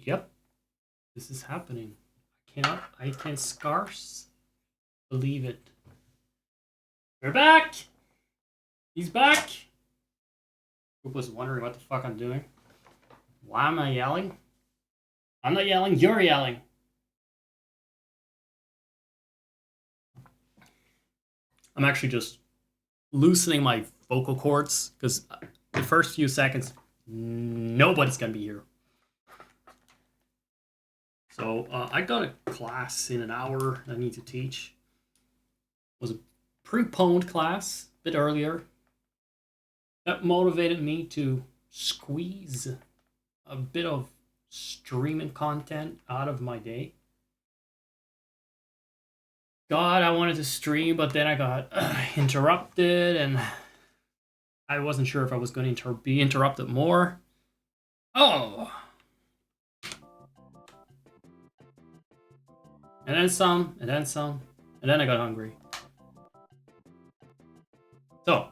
Yep, this is happening. I can scarce believe it. We're back! He's back! Who was wondering what the fuck I'm doing? Why am I yelling? I'm not yelling, you're yelling. I'm actually just loosening my vocal cords because the first few seconds, nobody's gonna be here. So I got a class in an hour I need to teach. It was a pre-poned class, a bit earlier. That motivated me to squeeze a bit of streaming content out of my day. God, I wanted to stream, but then I got interrupted, and I wasn't sure if I was going to be interrupted more. Oh! And then some, and then some, and then I got hungry. So,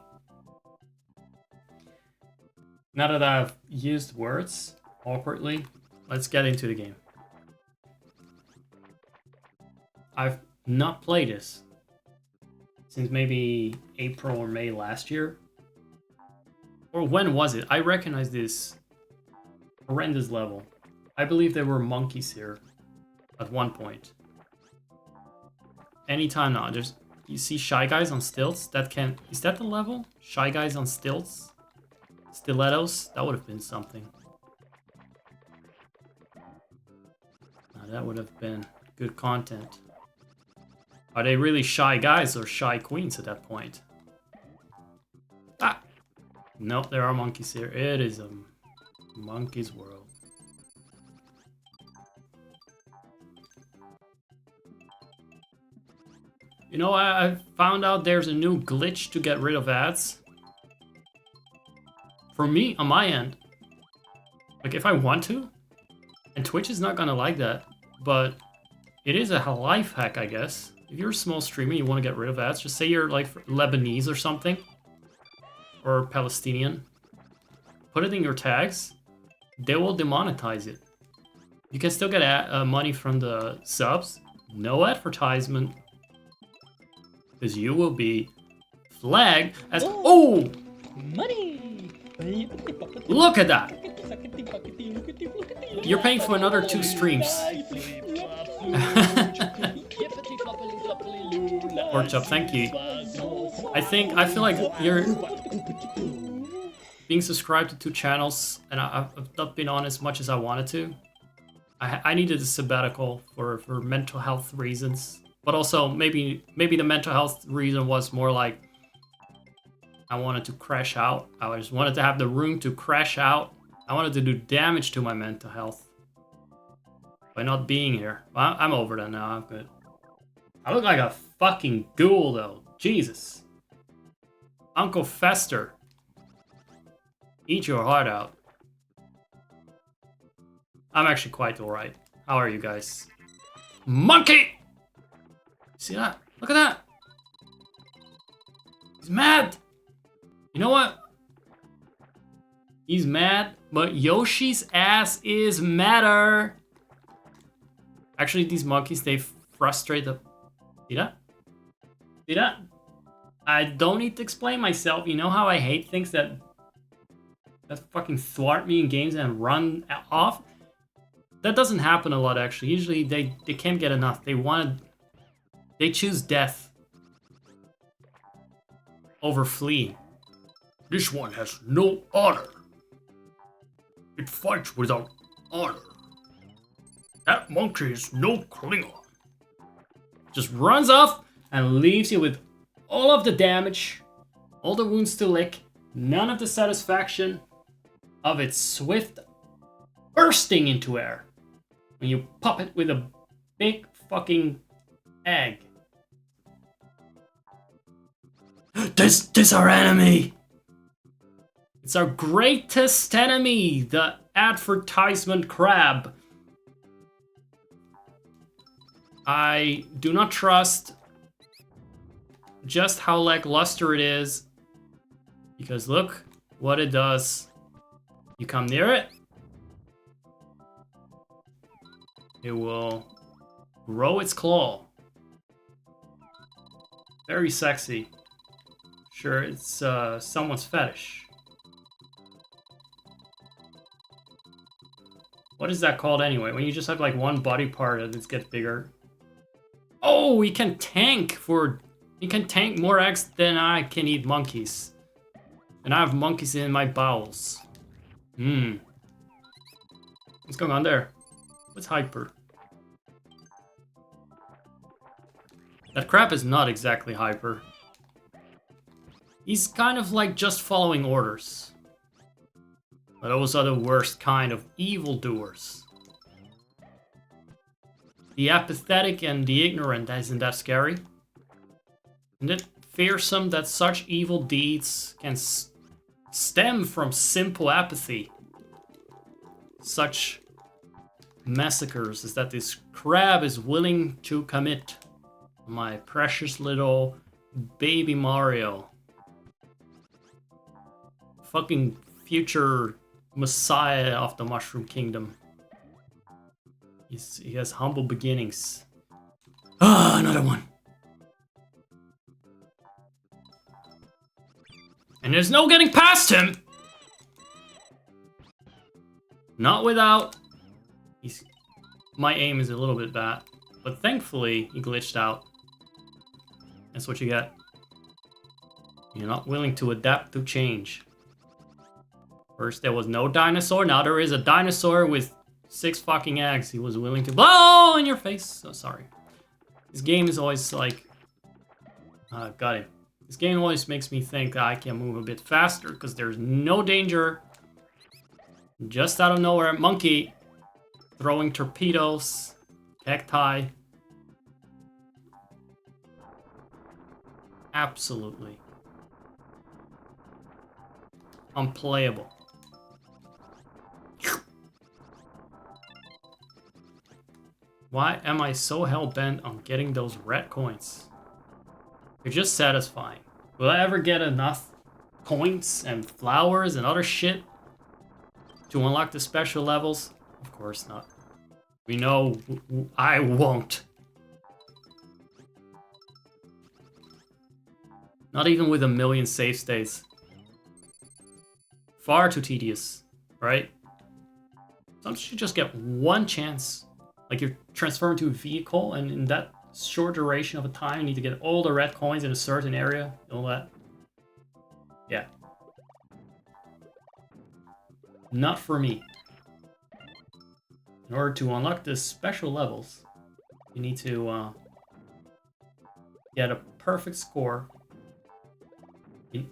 now that I've used words awkwardly, let's get into the game. I've not played this since maybe April or May last year. Or when was it? I recognize this horrendous level. I believe there were monkeys here at one point. Anytime now, you see Shy Guys on stilts? Is that the level? Shy Guys on stilts? Stilettos? That would have been something. Now that would have been good content. Are they really shy guys or shy queens at that point? Ah! Nope, there are monkeys here. It is a monkey's world. You know, I found out there's a new glitch to get rid of ads. For me, on my end. Like, if I want to. And Twitch is not gonna like that. But it is a life hack, I guess. If you're a small streamer, you want to get rid of ads. Just say you're, like, Lebanese or something. Or Palestinian. Put it in your tags. They will demonetize it. You can still get money from the subs. No advertisement. Because you will be flagged as... Oh! Money! Look at that! You're paying for another 2 streams. Pork chop, thank you. I feel like you're being subscribed to 2 channels, and I've not been on as much as I wanted to. I needed a sabbatical for mental health reasons. But also, maybe the mental health reason was more like I wanted to crash out. I just wanted to have the room to crash out. I wanted to do damage to my mental health by not being here. Well, I'm over that now. I'm good. I look like a fucking ghoul, though. Jesus. Uncle Fester. Eat your heart out. I'm actually quite alright. How are you guys? Monkey! See that? Look at that! He's mad! You know what? He's mad, but Yoshi's ass is madder! Actually, these monkeys, they frustrate the... See that? See that? I don't need to explain myself. You know how I hate things that fucking thwart me in games and run off? That doesn't happen a lot, actually. Usually, they can't get enough. They choose death over flee. This one has no honor. It fights without honor. That monkey is no Klingon. Just runs off and leaves you with all of the damage, all the wounds to lick, none of the satisfaction of its swift bursting into air when you pop it with a big fucking egg. This our enemy! It's our greatest enemy, the advertisement crab. I do not trust just how lackluster it is, because look what it does. You come near it, it will grow its claw. Very sexy. Sure, it's someone's fetish. What is that called anyway? When you just have like one body part and it gets bigger. Oh, he can tank more eggs than I can eat monkeys. And I have monkeys in my bowels. What's going on there? What's hyper? That crab is not exactly hyper. He's kind of like just following orders. But those are the worst kind of evildoers. The apathetic and the ignorant, isn't that scary? Isn't it fearsome that such evil deeds can stem from simple apathy? Such massacres is that this crab is willing to commit. My precious little baby Mario. Fucking future messiah of the Mushroom Kingdom. He has humble beginnings. Ah, another one. And there's no getting past him! Not without... My aim is a little bit bad. But thankfully, he glitched out. That's what you get. You're not willing to adapt to change. First there was no dinosaur, now there is a dinosaur with 6 fucking eggs. He was willing to blow in your face. So sorry. This game is always like... got him. This game always makes me think that I can move a bit faster because there's no danger. Just out of nowhere, monkey throwing torpedoes, cacti. Absolutely unplayable. Why am I so hell-bent on getting those red coins? They're just satisfying. Will I ever get enough coins and flowers and other shit to unlock the special levels? Of course not. We know I won't. Not even with 1,000,000 save states. Far too tedious, right? Sometimes you just get one chance. Like you're transformed to a vehicle, and in that short duration of a time, you need to get all the red coins in a certain area. All that. Yeah. Not for me. In order to unlock the special levels, you need to get a perfect score in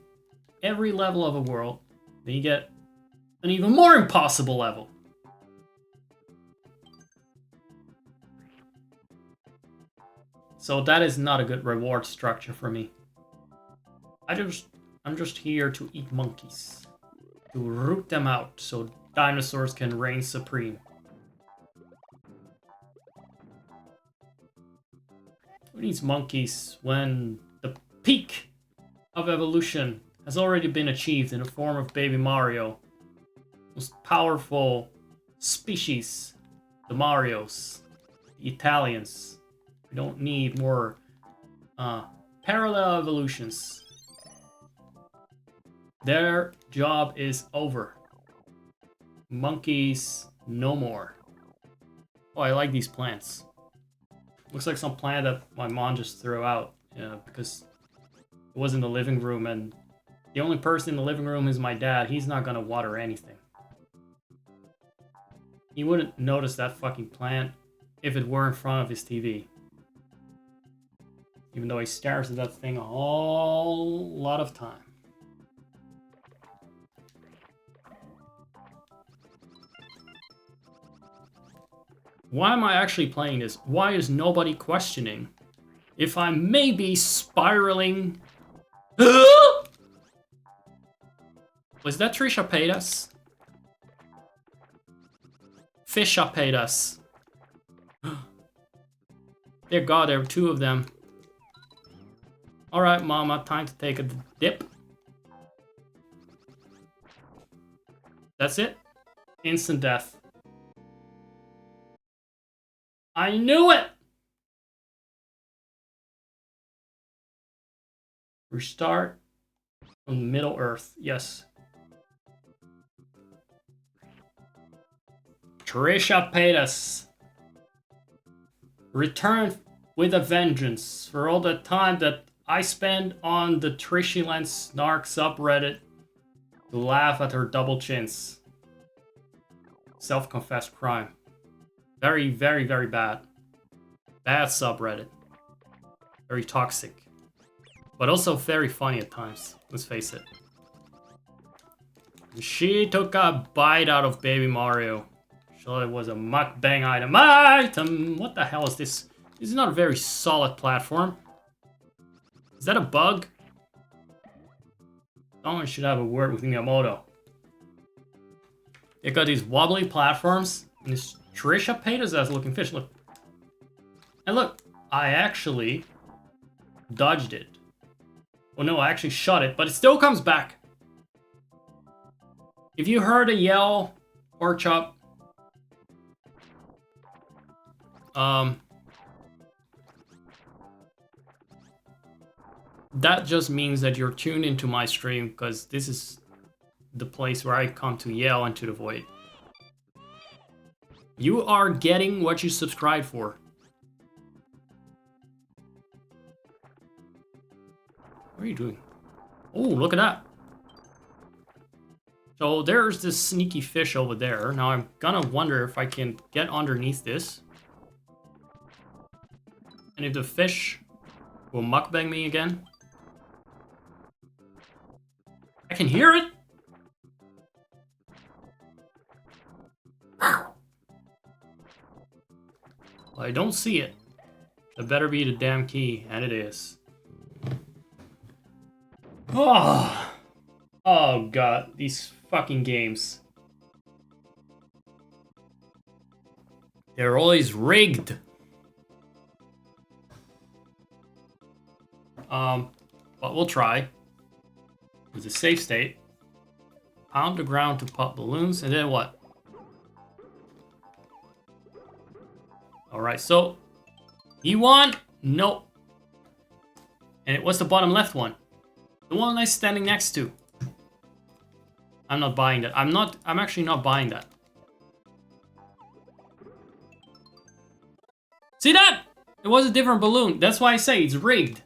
every level of a world. Then you get an even more impossible level. So that is not a good reward structure for me. I'm just here to eat monkeys. To root them out so dinosaurs can reign supreme. Who needs monkeys when the peak of evolution has already been achieved in the form of Baby Mario? Most powerful species, the Marios, the Italians. We don't need more parallel evolutions. Their job is over. Monkeys, no more. Oh, I like these plants. Looks like some plant that my mom just threw out because it was in the living room, and the only person in the living room is my dad. He's not gonna water anything. He wouldn't notice that fucking plant if it were in front of his TV. Even though he stares at that thing a whole lot of time. Why am I actually playing this? Why is nobody questioning if I may be spiraling? Was that Trisha Paytas? Fisha Paytas. Dear God, there were 2 of them. Alright, Mama, time to take a dip. That's it. Instant death. I knew it! Restart from Middle Earth. Yes. Trisha paid us. Return with a vengeance for all the time that I spent on the Trishyland Snark subreddit to laugh at her double chins. Self-confessed crime. Very, very, very bad. Bad subreddit. Very toxic. But also very funny at times. Let's face it. She took a bite out of Baby Mario. So it was a mukbang item. What the hell is this? This is not a very solid platform. Is that a bug? Someone should have a word with Miyamoto. They got these wobbly platforms, and this Trisha paid us as looking fish. Look. And look, I actually dodged it. Oh no, I actually shot it, but it still comes back. If you heard a yell or chop, that just means that you're tuned into my stream, because this is the place where I come to yell into the void. You are getting what you subscribed for. What are you doing? Oh, look at that. So there's this sneaky fish over there. Now I'm gonna wonder if I can get underneath this. And if the fish will mukbang me again. I can hear it! Well, I don't see it. It better be the damn key, and it is. Oh, oh god, these fucking games. They're always rigged. But we'll try. It's a safe state. Pound the ground to pop balloons, and then what? Alright, so you won? Nope. And what's the bottom left one? The one I'm standing next to. I'm not buying that. I'm actually not buying that. See that? It was a different balloon. That's why I say it's rigged.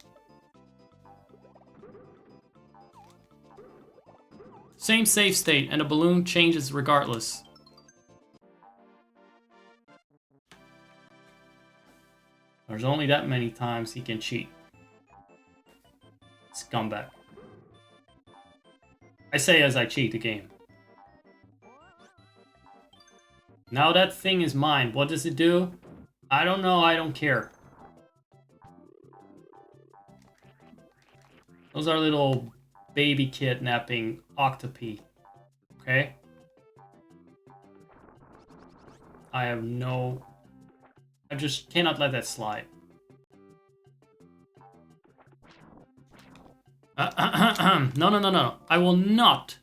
Same save state, and the balloon changes regardless. There's only that many times he can cheat. Scumbag. I say as I cheat the game. Now that thing is mine. What does it do? I don't know, I don't care. Those are little baby kidnapping octopi. Okay? I just cannot let that slide. No. I will not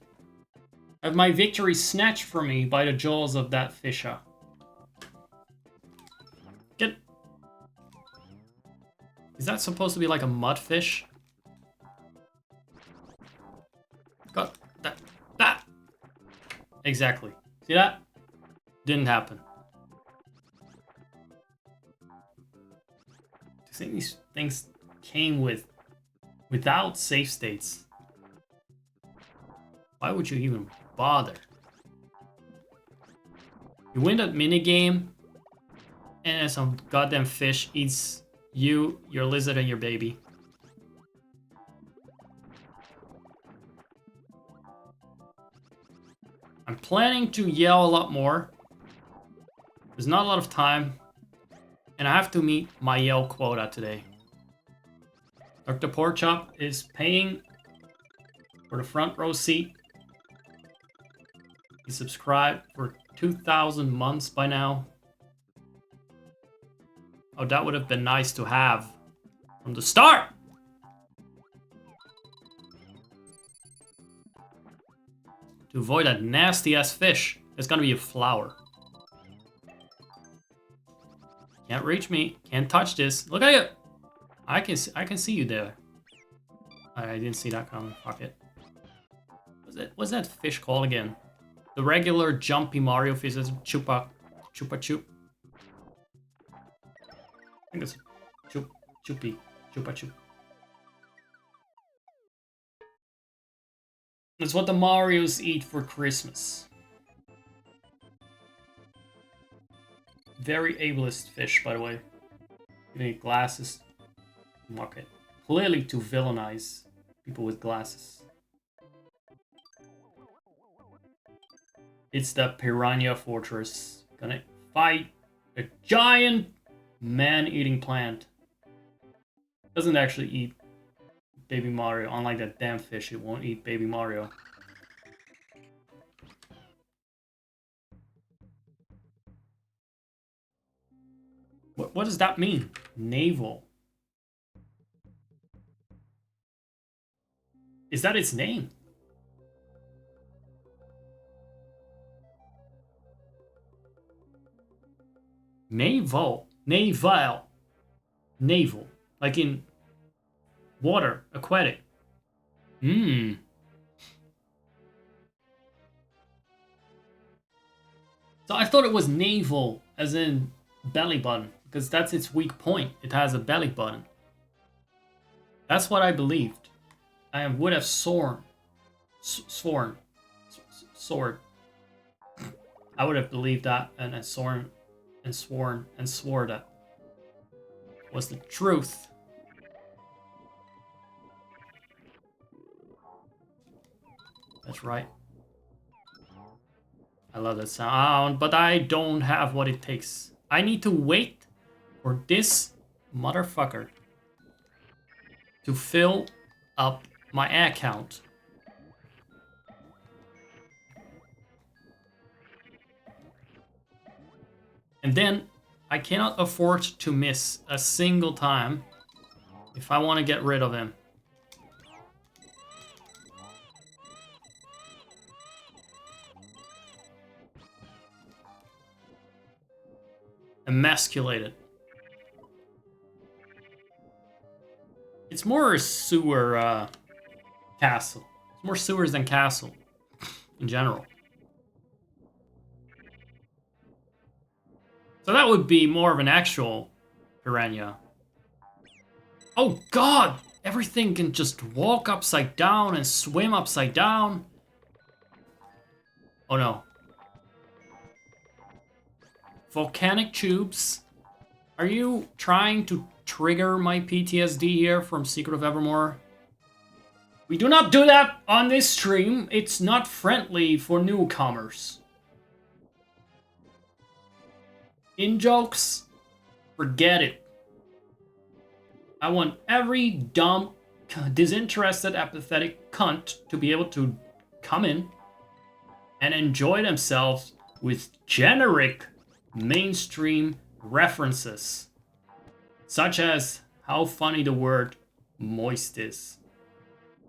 have my victory snatched from me by the jaws of that fisher. Get... Is that supposed to be like a mudfish? Got that. That! Exactly. See that? Didn't happen. I think these things came without save states. Why would you even bother? You win that minigame, and some goddamn fish eats you, your lizard, and your baby. I'm planning to yell a lot more. There's not a lot of time, and I have to meet my yell quota today. Dr. Porkchop is paying for the front row seat. He subscribed for 2,000 months by now. Oh, that would have been nice to have from the start! To avoid that nasty-ass fish, there's gonna be a flower. Can't reach me. Can't touch this. Look at it. I can see you there. I didn't see that coming. Fuck it. What's that fish called again? The regular jumpy Mario fish is Chupa Chup. I think it's Chupa Chup. That's what the Marios eat for Christmas. Very ableist fish, by the way. You need glasses. Okay. Clearly to villainize people with glasses. It's the Piranha Fortress. Gonna fight a giant man-eating plant. Doesn't actually eat Baby Mario. Unlike that damn fish, it won't eat Baby Mario. What does that mean? Navel. Is that its name? Naval. Like in water, aquatic. So I thought it was navel, as in belly button, because that's its weak point. It has a belly button. That's what I believed. I would have sworn. I would have believed that, and I swore that was the truth. That's right. I love that sound, but I don't have what it takes. I need to wait for this motherfucker to fill up my account. And then I cannot afford to miss a single time if I want to get rid of him. Emasculated. It's more a sewer castle. It's more sewers than castle in general. So that would be more of an actual piranha. Oh god! Everything can just walk upside down and swim upside down. Oh no. Volcanic tubes. Are you trying to trigger my PTSD here from Secret of Evermore? We do not do that on this stream. It's not friendly for newcomers. In jokes, forget it. I want every dumb, disinterested, apathetic cunt to be able to come in and enjoy themselves with generic mainstream references, such as how funny the word moist is,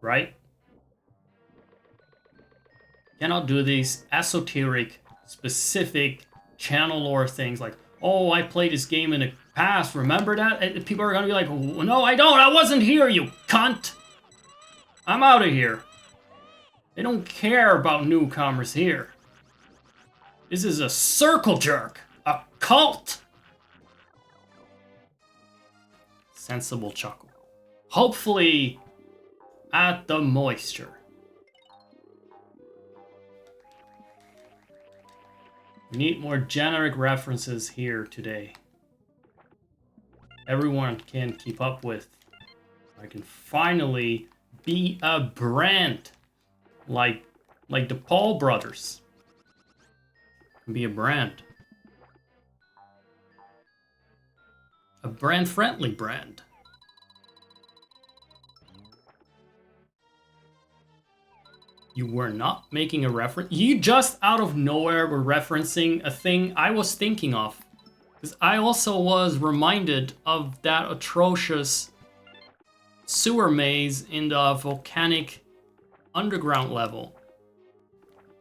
right? Cannot do these esoteric, specific channel lore things like, oh, I played this game in the past, remember that? And people are gonna be like, no, I don't, I wasn't here, you cunt! I'm out of here. They don't care about newcomers here. This is a circle jerk, a cult. Sensible chuckle. Hopefully, at the moisture. We need more generic references here today. Everyone can keep up with. I can finally be a brand like the Paul brothers. Be a brand. A brand-friendly brand. You were not making a reference. You just out of nowhere were referencing a thing I was thinking of. Because I also was reminded of that atrocious sewer maze in the volcanic underground level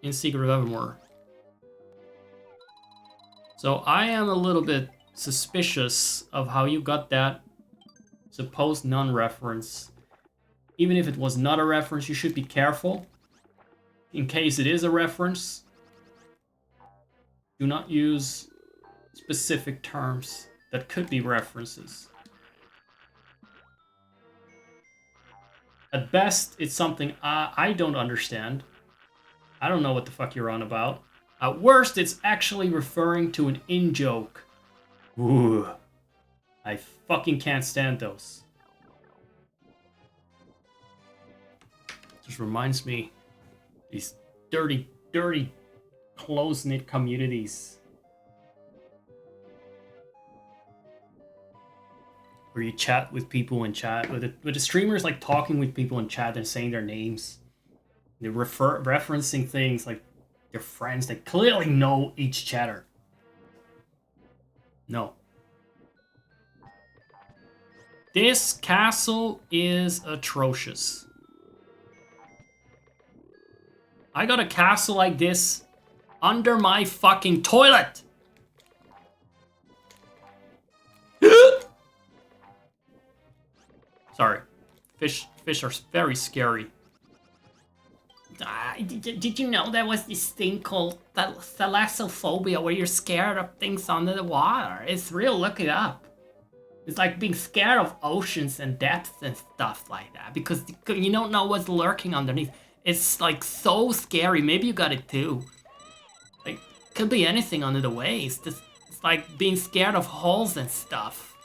in Secret of Evermore. So I am a little bit suspicious of how you got that supposed non-reference. Even if it was not a reference, you should be careful. In case it is a reference, do not use specific terms that could be references. At best, it's something I don't understand. I don't know what the fuck you're on about. At worst, it's actually referring to an in-joke. Ooh. I fucking can't stand those. Just reminds me, these dirty, dirty, close-knit communities. Where you chat with people in chat, with the streamers like talking with people in chat and saying their names. They're referencing things like their friends. They clearly know each chatter. No. This castle is atrocious. I got a castle like this under my fucking toilet. Sorry. Fish are very scary. Did you know there was this thing called thalassophobia where you're scared of things under the water? It's real, look it up. It's like being scared of oceans and depths and stuff like that because you don't know what's lurking underneath. It's like so scary. Maybe you got it too. Like, could be anything under the waves. It's like being scared of holes and stuff.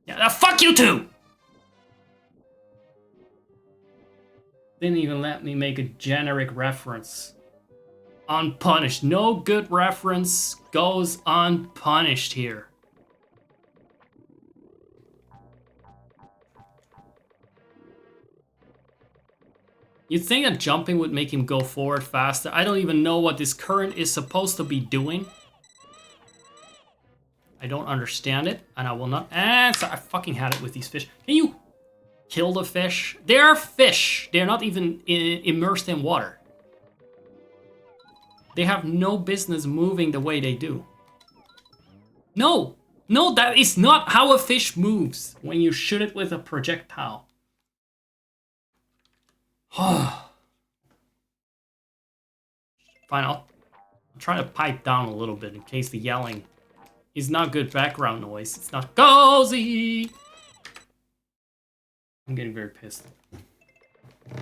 Yeah, fuck you too! Didn't even let me make a generic reference. Unpunished. No good reference goes unpunished here. You'd think that jumping would make him go forward faster. I don't even know what this current is supposed to be doing. I don't understand it, and I will not. So I fucking had it with these fish. Can you kill the fish? They're fish. They're not even immersed in water. They have no business moving the way they do. No, that is not how a fish moves when you shoot it with a projectile. Fine, I'll try to pipe down a little bit in case the yelling is not good background noise. It's not cozy. I'm getting very pissed. I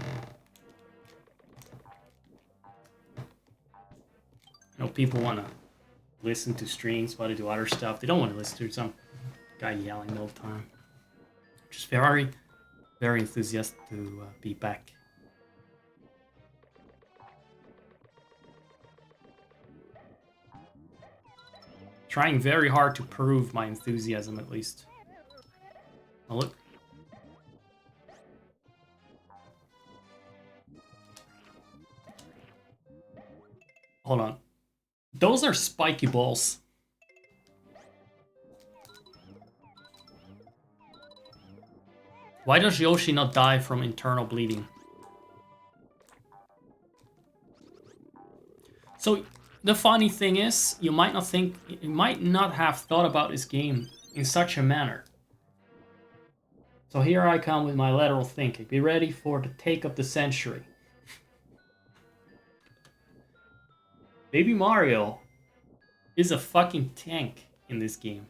know people want to listen to streams while they do other stuff. They don't want to listen to some guy yelling all the time. Just very, very enthusiastic to be back. Trying very hard to prove my enthusiasm, at least. Oh, look. Hold on. Those are spiky balls. Why does Yoshi not die from internal bleeding? So, the funny thing is, you might not have thought about this game in such a manner. So here I come with my lateral thinking. Be ready for the take of the century. Baby Mario is a fucking tank in this game.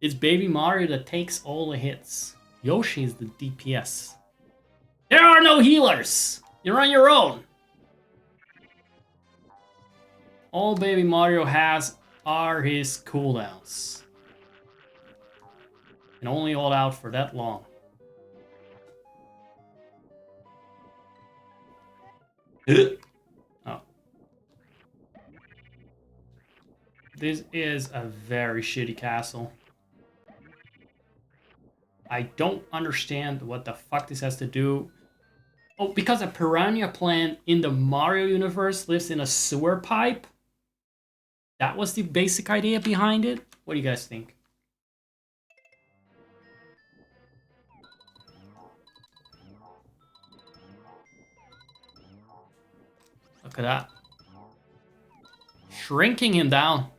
It's Baby Mario that takes all the hits. Yoshi is the DPS. There are no healers! You're on your own! All Baby Mario has are his cooldowns. And only hold out for that long. Oh. This is a very shitty castle. I don't understand what the fuck this has to do. Oh, because a piranha plant in the Mario universe lives in a sewer pipe? That was the basic idea behind it? What do you guys think? Look at that. Shrinking him down.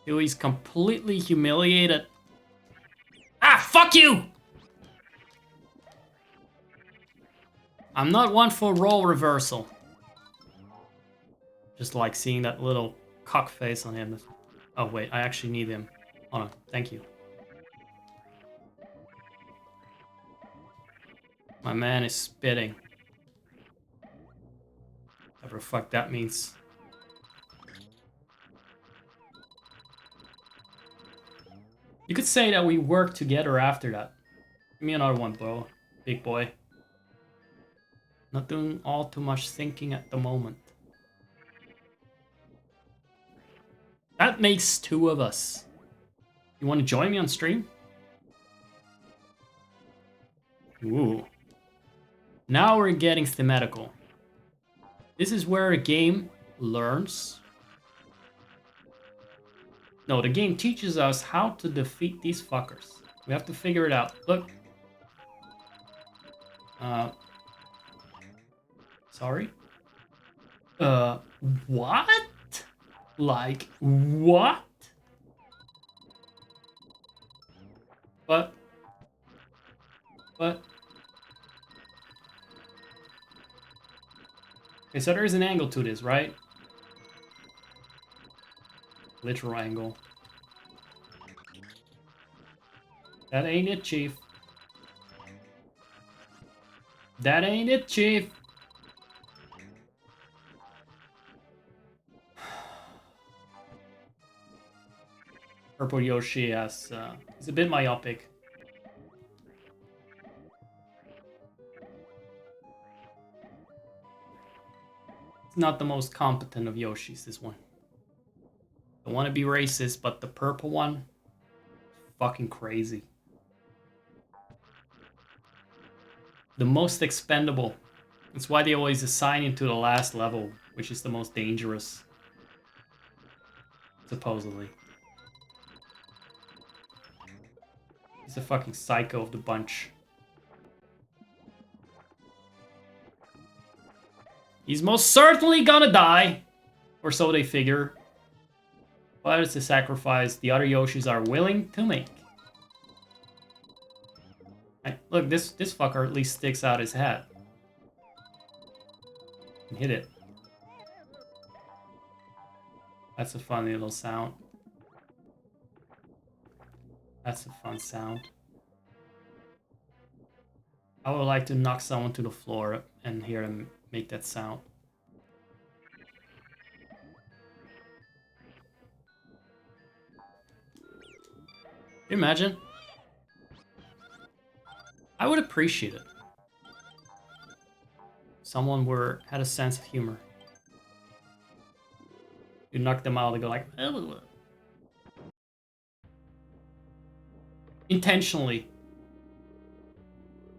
Till he's completely humiliated. Ah, fuck you! I'm not one for role reversal. Just like seeing that little cock face on him. Oh wait, I actually need him. Hold on, thank you. My man is spitting. Whatever the fuck that means. You could say that we worked together after that. Give me another one, bro. Big boy. Not doing all too much thinking at the moment. That makes 2 of us. You want to join me on stream? Ooh. Now we're getting thematical. This is where a game learns. No, the game teaches us how to defeat these fuckers. We have to figure it out. Look. Sorry? What? Like, what? But... Okay, so there is an angle to this, right? Literal angle. That ain't it, Chief. That ain't it, Chief. Purple Yoshi has, he's a bit myopic. It's not the most competent of Yoshis, this one. Don't want to be racist, but the purple one, fucking crazy. The most expendable. That's why they always assign him to the last level, which is the most dangerous. Supposedly. He's a fucking psycho of the bunch. He's most certainly gonna die. Or so they figure. But it's a sacrifice the other Yoshis are willing to make. Right, look, this fucker at least sticks out his head. And hit it. That's a funny little sound. That's a fun sound. I would like to knock someone to the floor and hear them make that sound. Can you imagine? I would appreciate it. Someone had a sense of humor. You knock them out, they go like, oh. Intentionally.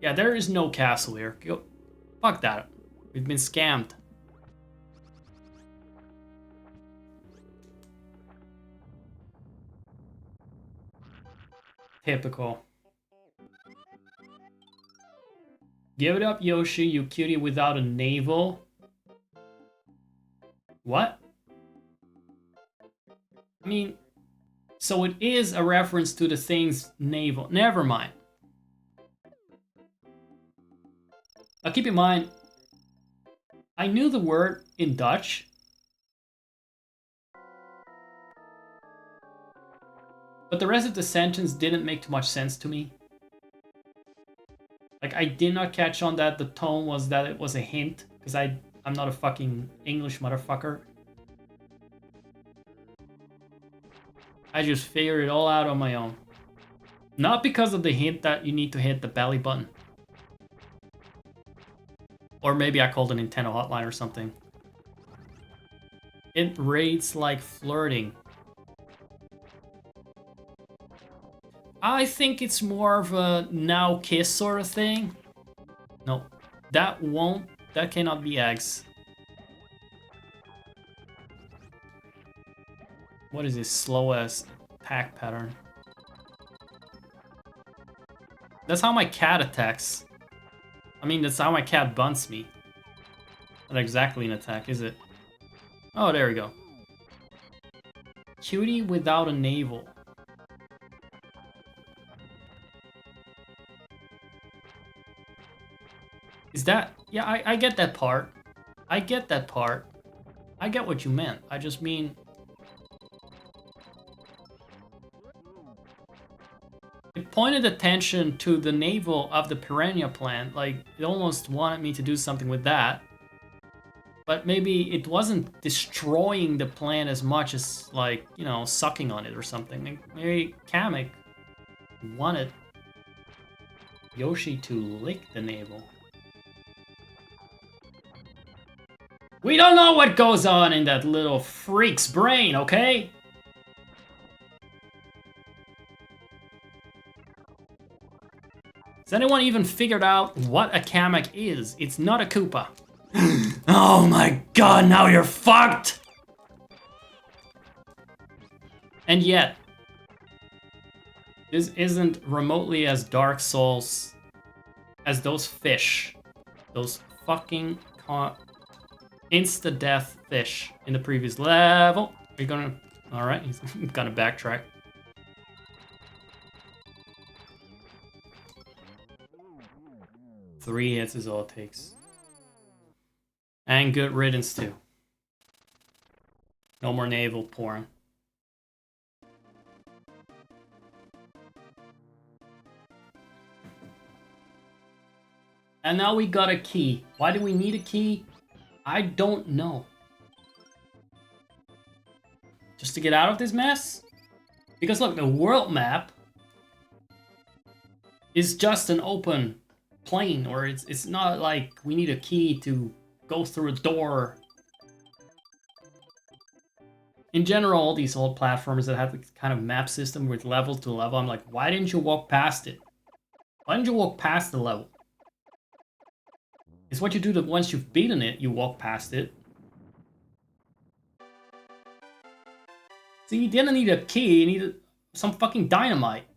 Yeah, there is no castle here. Go, fuck that. We've been scammed. Typical. Give it up, Yoshi, you cutie without a navel. What? I mean, so it is a reference to the thing's navel. Never mind. Now keep in mind, I knew the word in Dutch. But the rest of the sentence didn't make too much sense to me. Like, I did not catch on that the tone was that it was a hint. Because I'm not a fucking English motherfucker. I just figured it all out on my own. Not because of the hint that you need to hit the belly button. Or maybe I called a Nintendo hotline or something. It reads like flirting. I think it's more of a now kiss sort of thing. No, that cannot be eggs. What is this slow ass attack pattern? That's how my cat attacks. I mean, that's how my cat bunts me. Not exactly an attack, is it? Oh, there we go. cutie without a navel. Is that... Yeah, I get that part. I get that part. I get what you meant. I just mean... It pointed attention to the navel of the piranha plant. Like, it almost wanted me to do something with that. But maybe it wasn't destroying the plant as much as, like, you know, sucking on it or something. Maybe Kamek wanted Yoshi to lick the navel. We don't know what goes on in that little freak's brain, okay? Has anyone even figured out what a Kamek is? It's not a Koopa. Oh my god, now you're fucked! And yet, this isn't remotely as Dark Souls as those fish. Those fucking insta-death fish in the previous level. Are you gonna... Alright, he's gonna backtrack. Three hits is all it takes. And good riddance too. No more navel porn. And now we got a key. Why do we need a key? I don't know. Just to get out of this mess? Because look, the world map is just an open plane, or it's not like we need a key to go through a door. In general, all these old platformers that have the kind of map system with level to level, I'm like, why didn't you walk past it? Why didn't you walk past the level? It's what you do that once you've beaten it, you walk past it. See, you didn't need a key, you needed some fucking dynamite.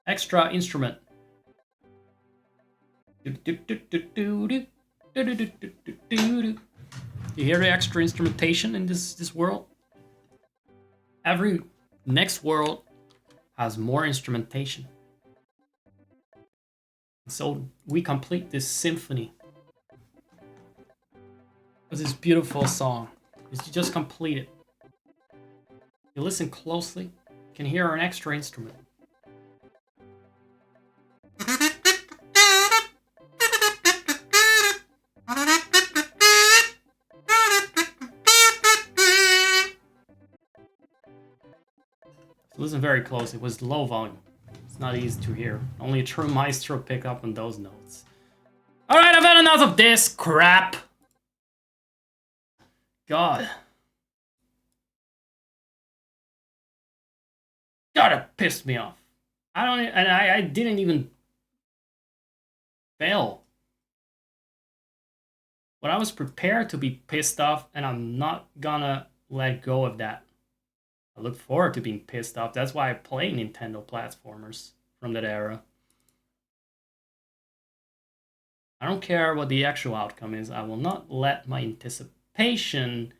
Extra instrument. You hear the extra instrumentation in this world? Every next world has more instrumentation. So we complete this symphony with this beautiful song. You just complete it. You listen closely, you can hear an extra instrument. Listen very closely. It was low volume. It's not easy to hear. Only a true maestro pick up on those notes. Alright, I've had enough of this crap. God. God, it pissed me off. I didn't even fail. But I was prepared to be pissed off, and I'm not gonna let go of that. I look forward to being pissed off. That's why I play Nintendo platformers from that era. I don't care what the actual outcome is. I will not let my anticipation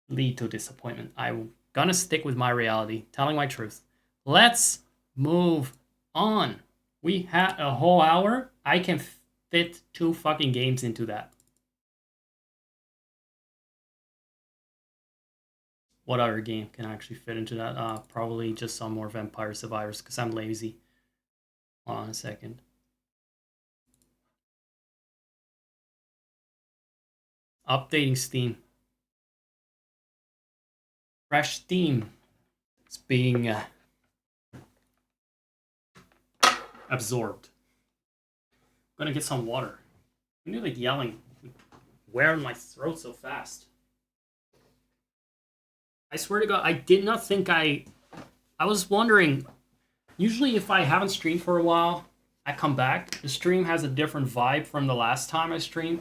lead to disappointment. I'm gonna stick with my reality, telling my truth. Let's move on. We had a whole hour. I can fit 2 fucking games into that. What other game can actually fit into that? Probably just some more Vampire Survivors, because I'm lazy. Hold on a second. Updating Steam. Fresh Steam. It's being absorbed. I'm gonna get some water. I'm nearly yelling. Wearing my throat so fast. I swear to God, I did not think I was wondering, usually if I haven't streamed for a while, I come back. The stream has a different vibe from the last time I streamed.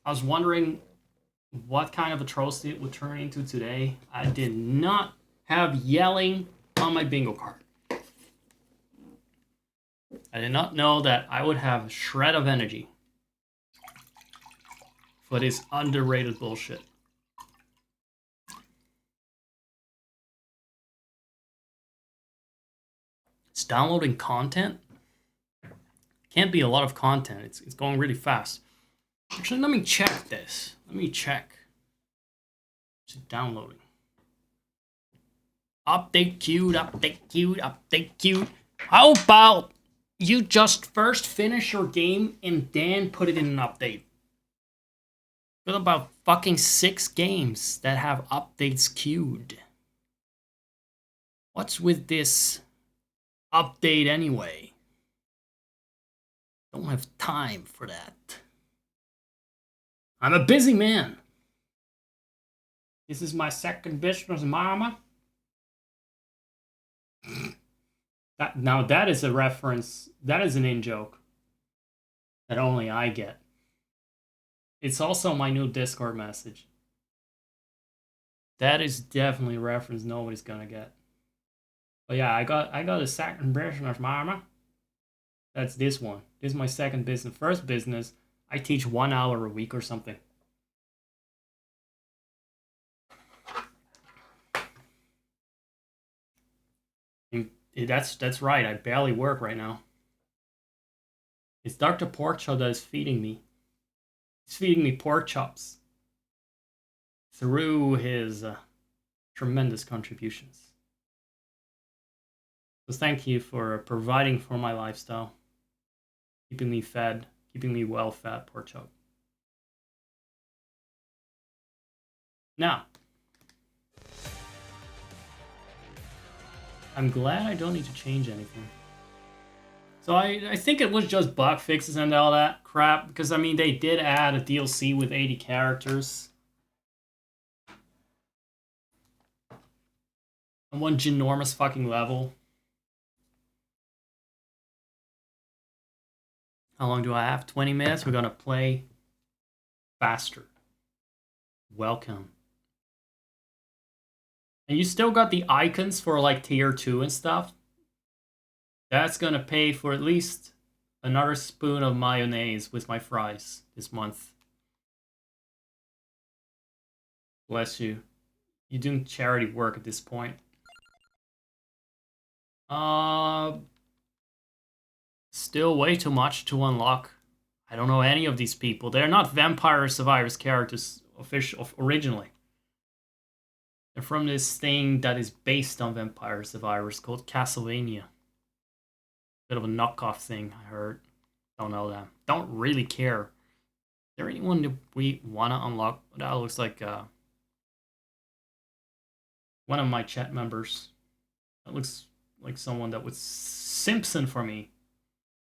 I was wondering what kind of atrocity it would turn into today. I did not have yelling on my bingo card. I did not know that I would have a shred of energy. but it's underrated bullshit. It's downloading content. Can't be a lot of content. It's going really fast. Actually, let me check this. Let me check. Is it downloading? Update queued, update queued, update queued. How about you just first finish your game and then put it in an update? Got about fucking 6 games that have updates queued. What's with this update anyway? Don't have time for that. I'm a busy man. This is my second business, mama. Now that is a reference. That is an in-joke that only I get. It's also my new Discord message. That is definitely a reference nobody's gonna get. But yeah, I got a second business, mama. That's this one. This is my second business. First business, I teach 1 hour a week or something. That's right. I barely work right now. It's Dr. Pork Chop that is feeding me. He's feeding me pork chops through his tremendous contributions. So thank you for providing for my lifestyle, keeping me fed, keeping me well fed, pork chop. Now, I'm glad I don't need to change anything. So I think it was just bug fixes and all that crap, because I mean they did add a DLC with 80 characters. And one ginormous fucking level. How long do I have? 20 minutes? We're gonna play faster. Welcome. And you still got the icons for like tier 2 and stuff. That's gonna pay for at least another spoon of mayonnaise with my fries this month. Bless you. You're doing charity work at this point. Still way too much to unlock. I don't know any of these people. They're not Vampire Survivors characters originally. They're from this thing that is based on Vampire Survivors called Castlevania. Bit of a knockoff thing, I heard. Don't know that. Don't really care. Is there anyone that we want to unlock? That looks like one of my chat members. That looks like someone that was Simpson for me.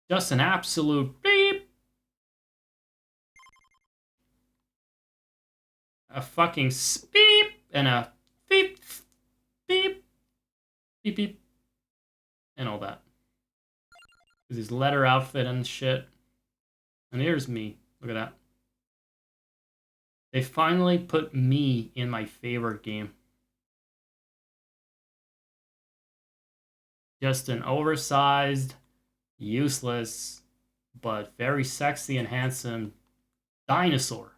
Just an absolute beep. A fucking beep and a beep, beep, beep, beep, and all that. With his leather outfit and shit. And here's me. Look at that. They finally put me in my favorite game. Just an oversized, useless, but very sexy and handsome dinosaur.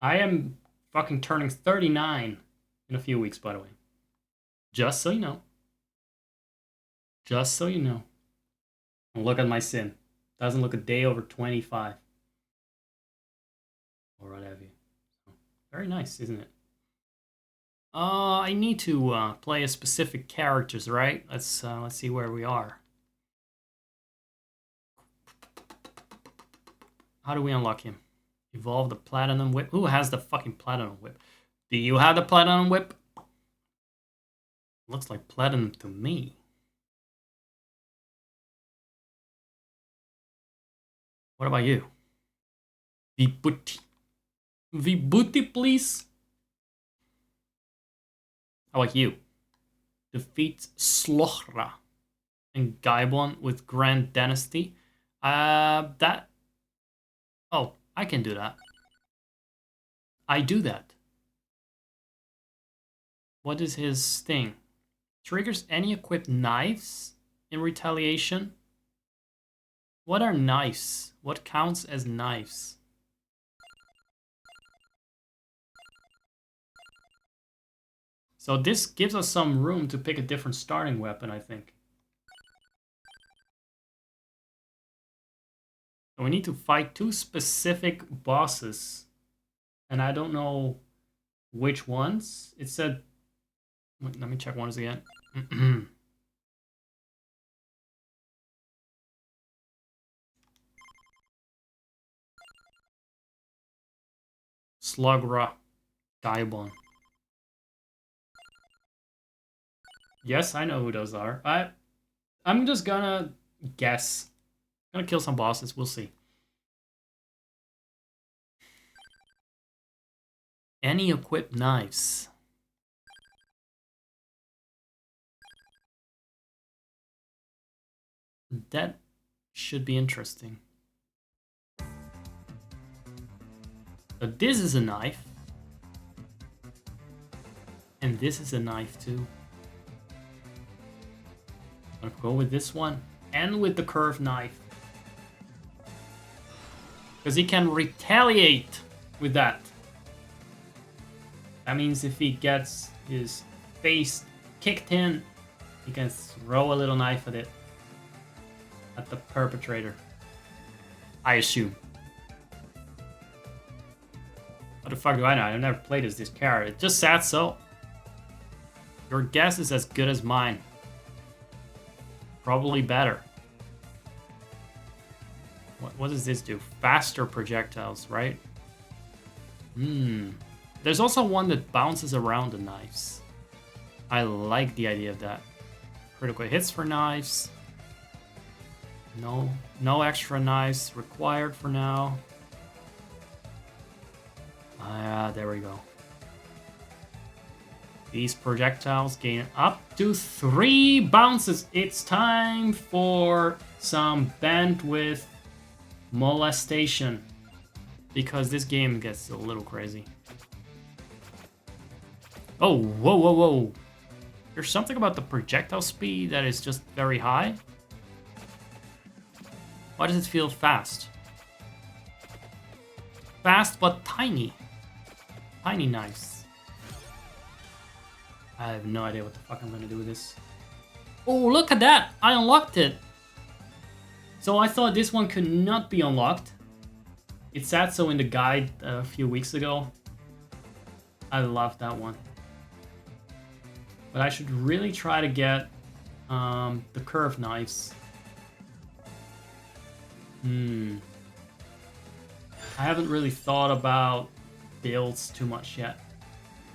I am fucking turning 39 in a few weeks, by the way. Just so you know. Just so you know. And look at my sin. Doesn't look a day over 25. Or what have you. Very nice, isn't it? I need to play a specific characters, right? Let's see where we are. How do we unlock him? Evolve the Platinum Whip. Who has the fucking Platinum Whip? Do you have the Platinum Whip? Looks like Platinum to me. What about you? Vibhuti. Vibhuti, please. How about you? Defeat Slochra and Gaibon with Grand Dynasty. That... Oh, I can do that. I do that. What is his thing? Triggers any equipped knives in retaliation. What are knives? What counts as knives? So this gives us some room to pick a different starting weapon, I think. So we need to fight 2 specific bosses. And I don't know which ones. It said... Wait, let me check once again. Slugra. Diabon. Yes, I know who those are. I'm just gonna guess. I'm gonna kill some bosses, we'll see. Any equipped knives? That should be interesting. But this is a knife. And this is a knife too. I'll go with this one. And with the curved knife. Because he can retaliate with that. That means if he gets his face kicked in, he can throw a little knife at it. At the perpetrator. I assume. What the fuck do I know? I've never played as this character. It just said so. Your guess is as good as mine. Probably better. What does this do? Faster projectiles, right? There's also one that bounces around the knives. I like the idea of that. Critical hits for knives. No extra knives required for now. There we go. These projectiles gain up to 3 bounces. It's time for some bandwidth molestation. Because this game gets a little crazy. Oh, whoa, whoa, whoa. There's something about the projectile speed that is just very high. Why does it feel fast? Fast but tiny. Tiny knives. I have no idea what the fuck I'm gonna do with this. Oh, look at that! I unlocked it! So I thought this one could not be unlocked. It said so in the guide a few weeks ago. I love that one. But I should really try to get the curved knives. I haven't really thought about builds too much yet.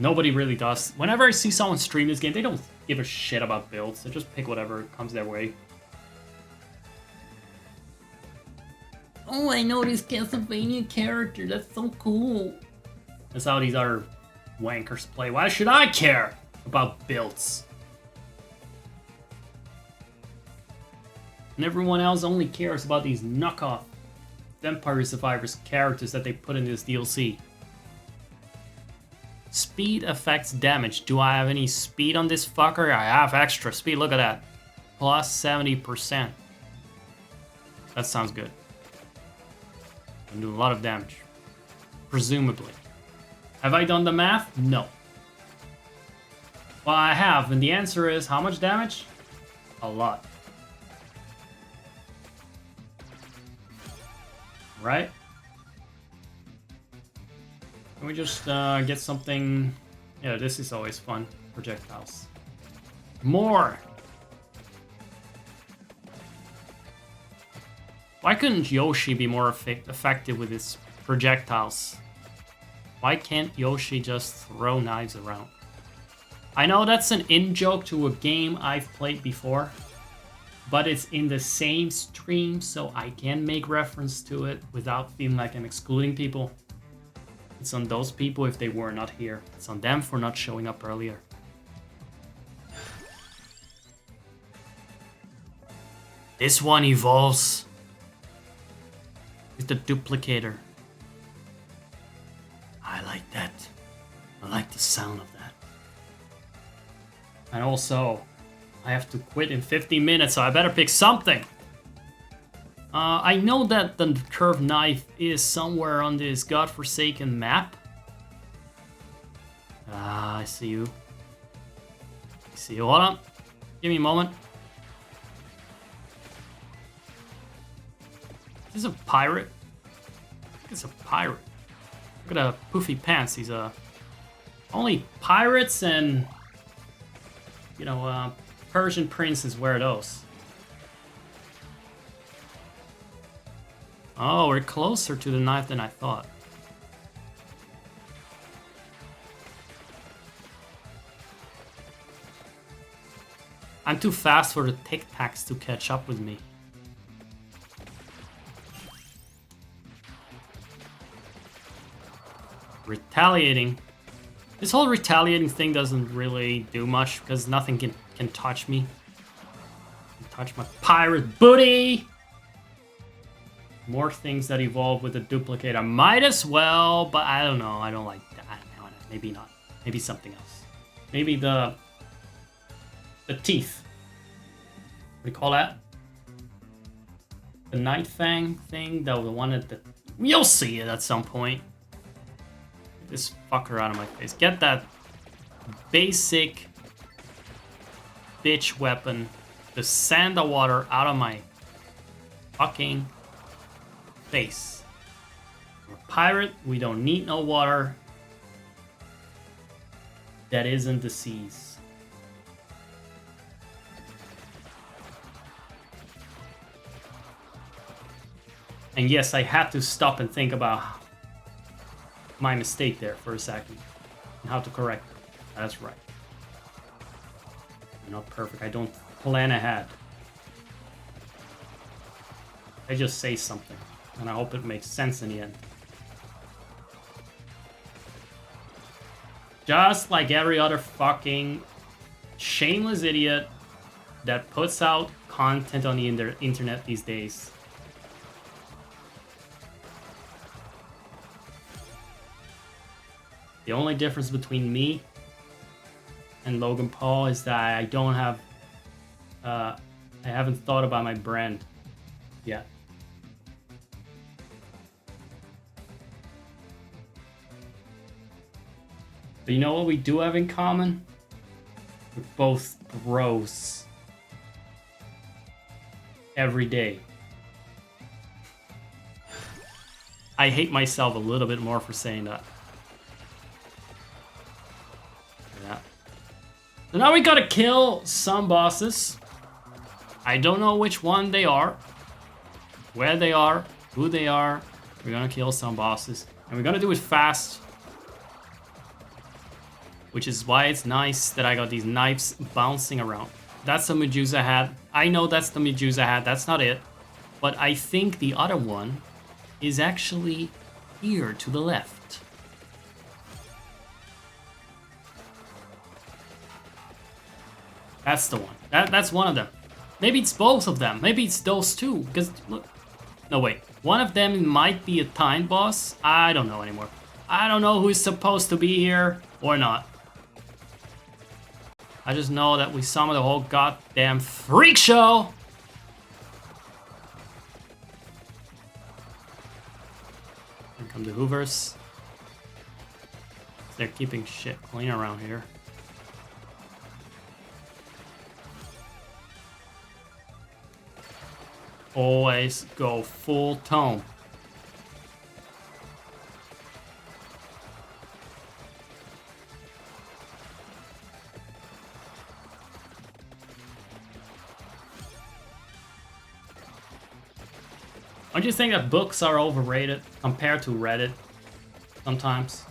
Nobody really does. Whenever I see someone stream this game, they don't give a shit about builds. They just pick whatever comes their way. Oh, I know this Castlevania character. That's so cool. That's how these other wankers play. Why should I care about builds? And everyone else only cares about these knockoff Vampire Survivors characters that they put in this DLC. Speed affects damage. Do I have any speed on this fucker? I have extra speed. Look at that. Plus 70%. That sounds good. Can do a lot of damage. Presumably. Have I done the math? No. Well, I have, and the answer is how much damage? A lot. Right? Can we just get something... Yeah, this is always fun. Projectiles. More! Why couldn't Yoshi be more effective with his projectiles? Why can't Yoshi just throw knives around? I know that's an in-joke to a game I've played before, but it's in the same stream, so I can make reference to it without feeling like I'm excluding people. It's on those people if they were not here. It's on them for not showing up earlier. This one evolves with the duplicator. I like that. I like the sound of that. And also, I have to quit in 15 minutes, so I better pick something. I know that the curved knife is somewhere on this godforsaken map. Ah, I see you. I see you. Hold on. Give me a moment. Is this a pirate? I think it's a pirate. Look at the poofy pants. He's only pirates and, you know, Persian princes wear those. Oh, we're closer to the knife than I thought. I'm too fast for the Tic Tacs to catch up with me. Retaliating. This whole retaliating thing doesn't really do much because nothing can touch me. Touch my pirate booty! More things that evolve with the duplicator. Might as well, but I don't know. I don't like that. Maybe not. Maybe something else. Maybe the teeth. What do you call that? The Night Fang thing? The one at the... You'll see it at some point. Get this fucker out of my face. Get that basic bitch weapon. The sand the water out of my fucking face. We're a pirate. We don't need no water. That isn't the seas. And yes, I had to stop and think about my mistake there for a second. And how to correct it. That's right. I'm not perfect. I don't plan ahead. I just say something. And I hope it makes sense in the end. Just like every other fucking shameless idiot that puts out content on the internet these days. The only difference between me and Logan Paul is that I don't have... I haven't thought about my brand yet. But you know what we do have in common? We're both gross. Every day. I hate myself a little bit more for saying that. Yeah. So now we gotta kill some bosses. I don't know which one they are, where they are, who they are. We're gonna kill some bosses. And we're gonna do it fast. Which is why it's nice that I got these knives bouncing around. That's the Medusa hat. I know that's the Medusa hat. That's not it. But I think the other one is actually here to the left. That's the one. That's one of them. Maybe it's both of them. Maybe it's those two. Because, look. No, wait. One of them might be a time boss. I don't know anymore. I don't know who's supposed to be here or not. I just know that we summoned the whole goddamn freak show. Here come the Hoovers. They're keeping shit clean around here. Always go full tone. Don't you think that books are overrated compared to Reddit sometimes?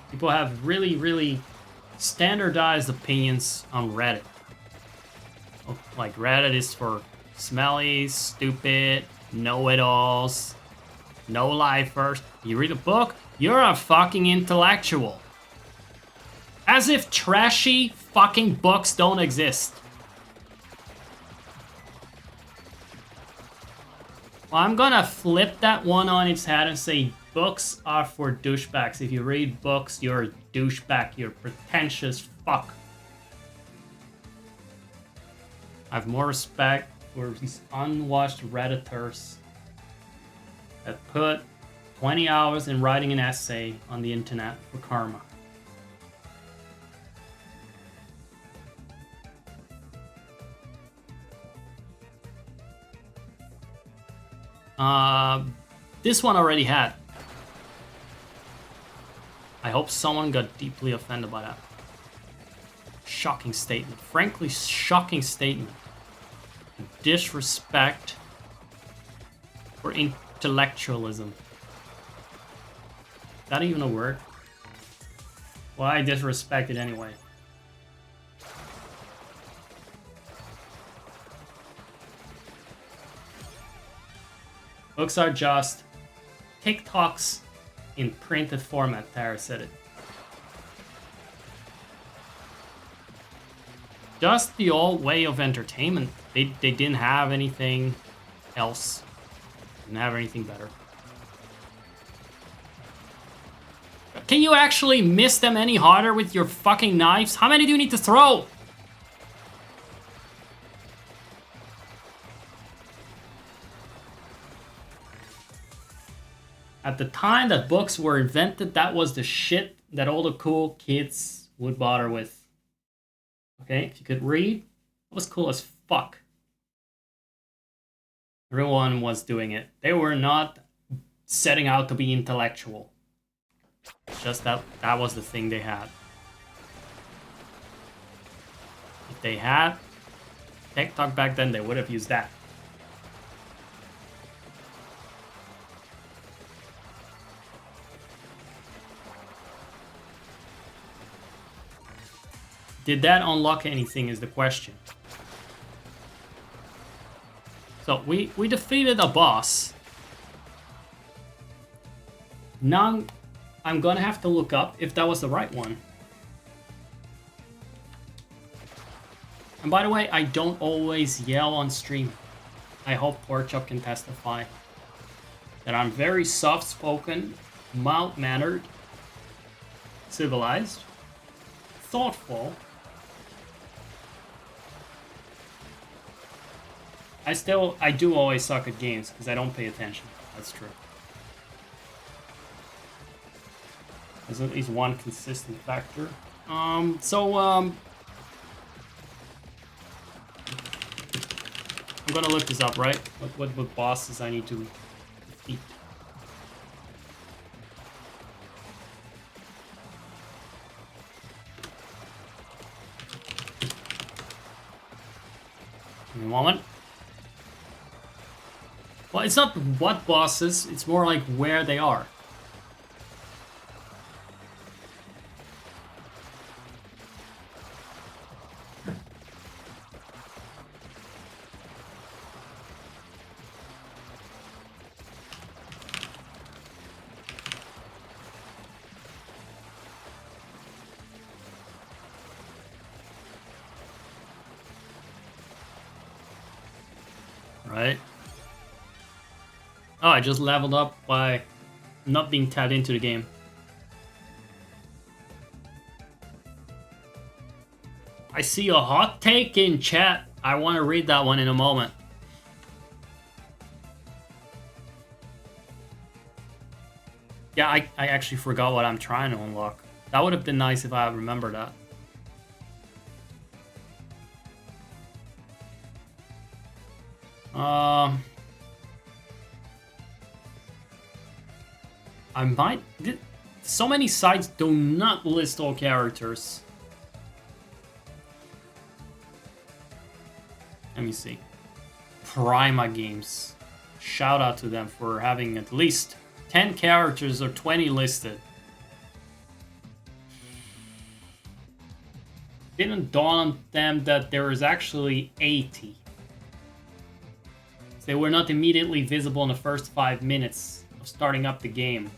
People have really, really standardized opinions on Reddit. Like Reddit is for smelly, stupid, know-it-alls, no-lifers. You read a book, you're a fucking intellectual. As if trashy fucking books don't exist. Well, I'm gonna flip that one on its head and say books are for douchebags. If you read books, you're a douchebag. You're pretentious fuck. I have more respect for these unwashed Redditors that put 20 hours in writing an essay on the internet for karma. This one already had. I hope someone got deeply offended by that. Shocking statement. Frankly, shocking statement. Disrespect for intellectualism. Is that even a word? Well, I disrespect it anyway. Books are just TikToks in printed format, Tara said it. Just the old way of entertainment. They didn't have anything else. Didn't have anything better. Can you actually miss them any harder with your fucking knives? How many do you need to throw? At the time that books were invented, that was the shit that all the cool kids would bother with. Okay, if you could read, it was cool as fuck. Everyone was doing it. They were not setting out to be intellectual. It's just that was the thing they had. If they had TikTok back then, they would have used that. Did that unlock anything is the question. So we defeated a boss. Now I'm gonna have to look up if that was the right one. And by the way, I don't always yell on stream. I hope Porchop can testify that I'm very soft-spoken, mild-mannered, civilized, thoughtful. I do always suck at games because I don't pay attention. That's true. There's at least one consistent factor. I'm gonna look this up, right? What bosses I need to defeat. Give me a moment. Well, it's not what bosses, it's more like where they are. Right? Oh, I just leveled up by not being tapped into the game. I see a hot take in chat. I want to read that one in a moment. Yeah, I actually forgot what I'm trying to unlock. That would have been nice if I remembered that. I might... So many sites do not list all characters. Let me see. Prima Games. Shout out to them for having at least 10 characters or 20 listed. Didn't dawn on them that there is actually 80. They were not immediately visible in the first 5 minutes of starting up the game.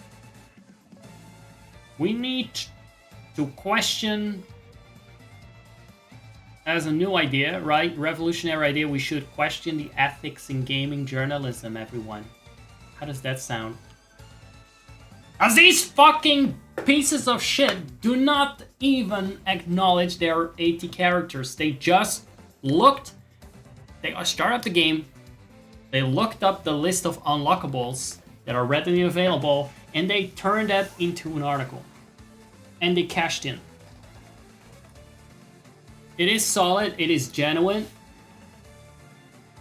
We need to question, as a new idea, right? Revolutionary idea, we should question the ethics in gaming journalism, everyone. How does that sound? As these fucking pieces of shit do not even acknowledge there are 80 characters. They just looked, they started up the game, they looked up the list of unlockables, that are readily available, and they turned that into an article. And they cashed in. It is solid, it is genuine.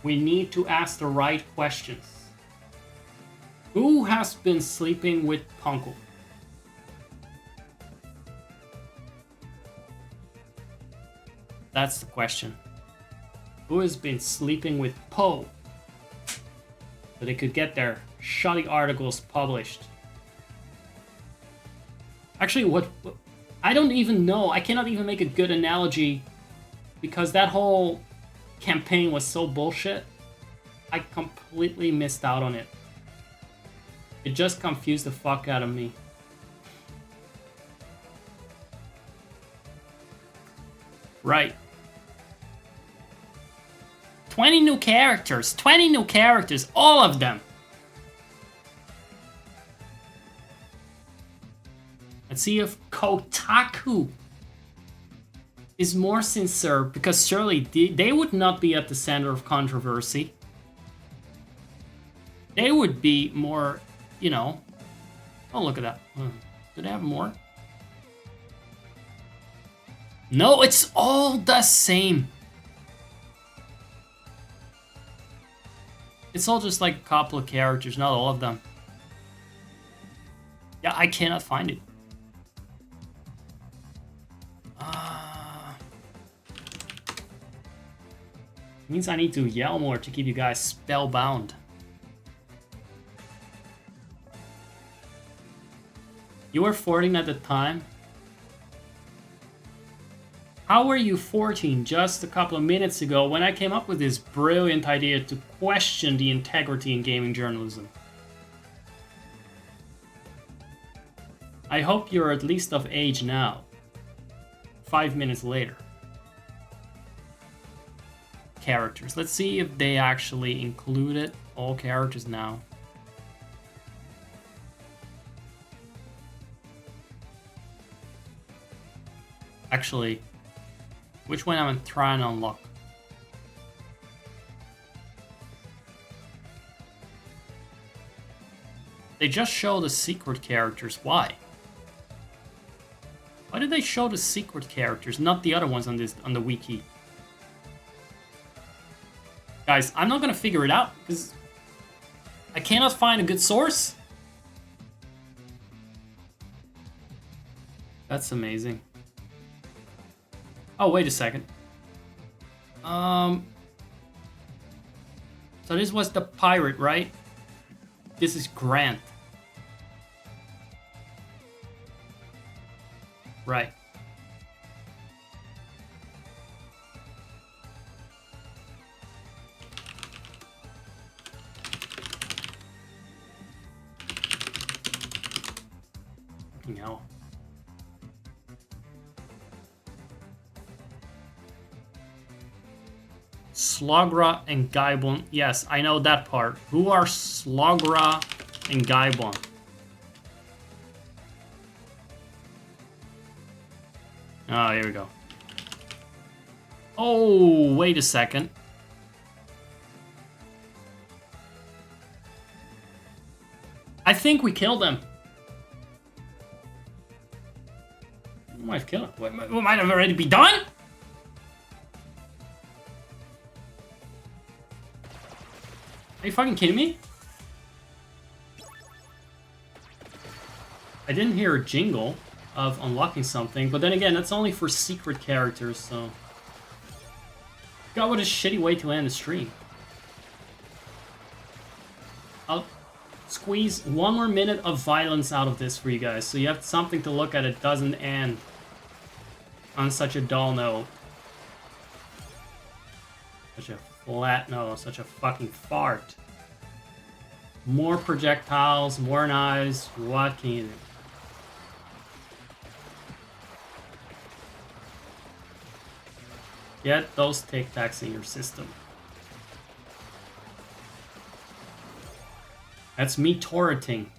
We need to ask the right questions. Who has been sleeping with Punkle? That's the question. Who has been sleeping with Poe? So they could get their shoddy articles published. Actually, what I don't even know. I cannot even make a good analogy because that whole campaign was so bullshit. I completely missed out on it. It just confused the fuck out of me. Right. 20 new characters. 20 new characters. All of them. Let's see if Kotaku is more sincere, because surely they would not be at the center of controversy. They would be more, you know... Oh, look at that. Do they have more? No, it's all the same. It's all just like a couple of characters, not all of them. Yeah, I cannot find it. Means I need to yell more to keep you guys spellbound. You were 14 at the time? How were you 14 just a couple of minutes ago when I came up with this brilliant idea to question the integrity in gaming journalism? I hope you're at least of age now. 5 minutes later. Characters. Let's see if they actually included all characters now. Actually, which one am I trying to unlock? They just show the secret characters. Why? Why did they show the secret characters, not the other ones on the wiki? Guys, I'm not gonna figure it out because I cannot find a good source. That's amazing. Oh, wait a second. So this was the pirate, right? This is Grant. Right. Fucking hell. Slogra and Gaibon. Yes, I know that part. Who are Slogra and Gaibon? Oh, here we go. Oh, wait a second. I think we killed them. We might have killed them. We might have already be done? Are you fucking kidding me? I didn't hear a jingle of unlocking something, but then again, that's only for secret characters, so... God, what a shitty way to end the stream. I'll squeeze one more minute of violence out of this for you guys, so you have something to look at. It doesn't end on such a dull note. Such a flat note, such a fucking fart. More projectiles, more knives, what can you do? Get those Tic Tacs in your system. That's me turreting.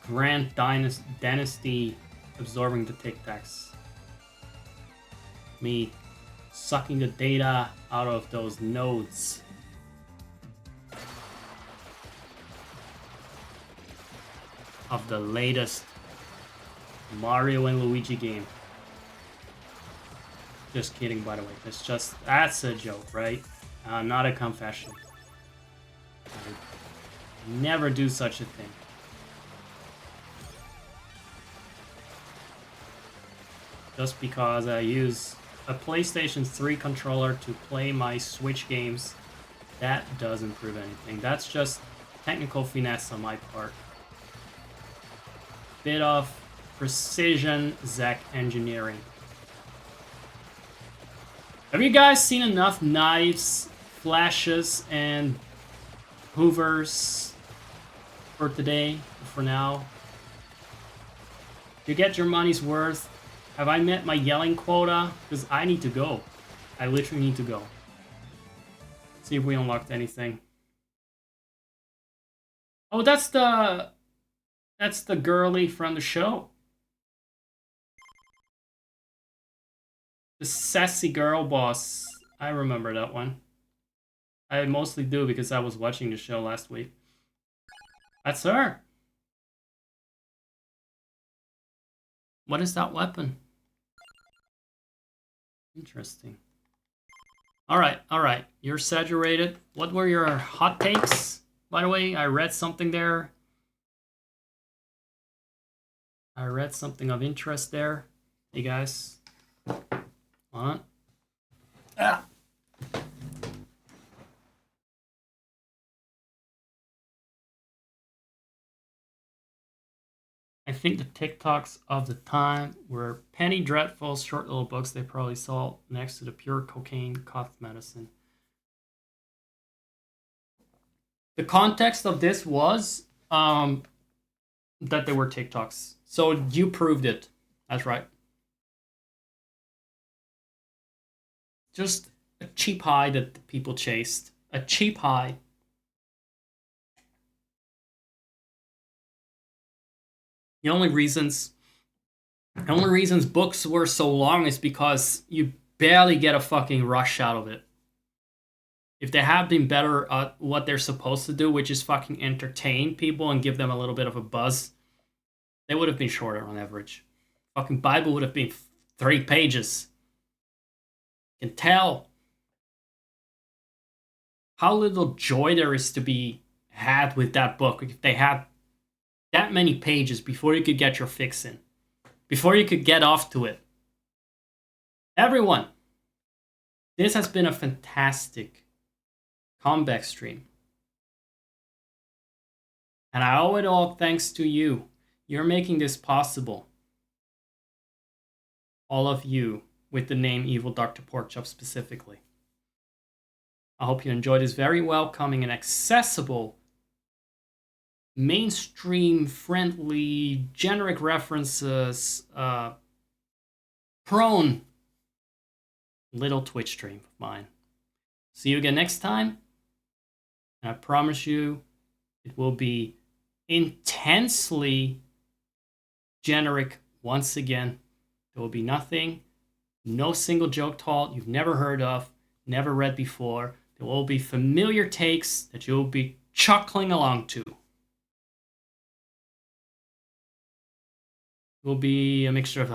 Grand Dynasty absorbing the Tic Tacs. Me sucking the data out of those nodes. of the latest Mario and Luigi game. Just kidding, by the way. That's a joke, right? Not a confession. I never do such a thing. Just because I use a PlayStation 3 controller to play my Switch games, that doesn't prove anything. That's just technical finesse on my part. Bit of precision Zach engineering. Have you guys seen enough knives, flashes, and hoovers for today, for now? You get your money's worth. Have I met my yelling quota? Because I need to go. I literally need to go. See if we unlocked anything. Oh, that's the girlie from the show. The sassy girl boss. I remember that one. I mostly do because I was watching the show last week. That's her. What is that weapon? Interesting. Alright. You're saturated. What were your hot takes? By the way, I read something there. I read something of interest there. Hey guys. On. Ah. I think the TikToks of the time were penny dreadful, short little books they probably saw next to the pure cocaine cough medicine. The context of this was that they were TikToks. So you proved it. That's right. Just a cheap high that the people chased. A cheap high. The only reasons books were so long is because you barely get a fucking rush out of it. If they had been better at what they're supposed to do, which is fucking entertain people and give them a little bit of a buzz, they would have been shorter on average. Fucking Bible would have been 3 pages. You can tell how little joy there is to be had with that book if they had that many pages before you could get your fix in. Before you could get off to it. Everyone, this has been a fantastic comeback stream. And I owe it all thanks to you. You're making this possible. All of you with the name Evil Dr. Porkchop specifically. I hope you enjoyed this very welcoming and accessible, mainstream friendly, generic references, prone little Twitch stream of mine. See you again next time. And I promise you, it will be intensely generic once again. There will be nothing, no single joke told you've never heard of, never read before. There will be familiar takes that you'll be chuckling along to. It will be a mixture of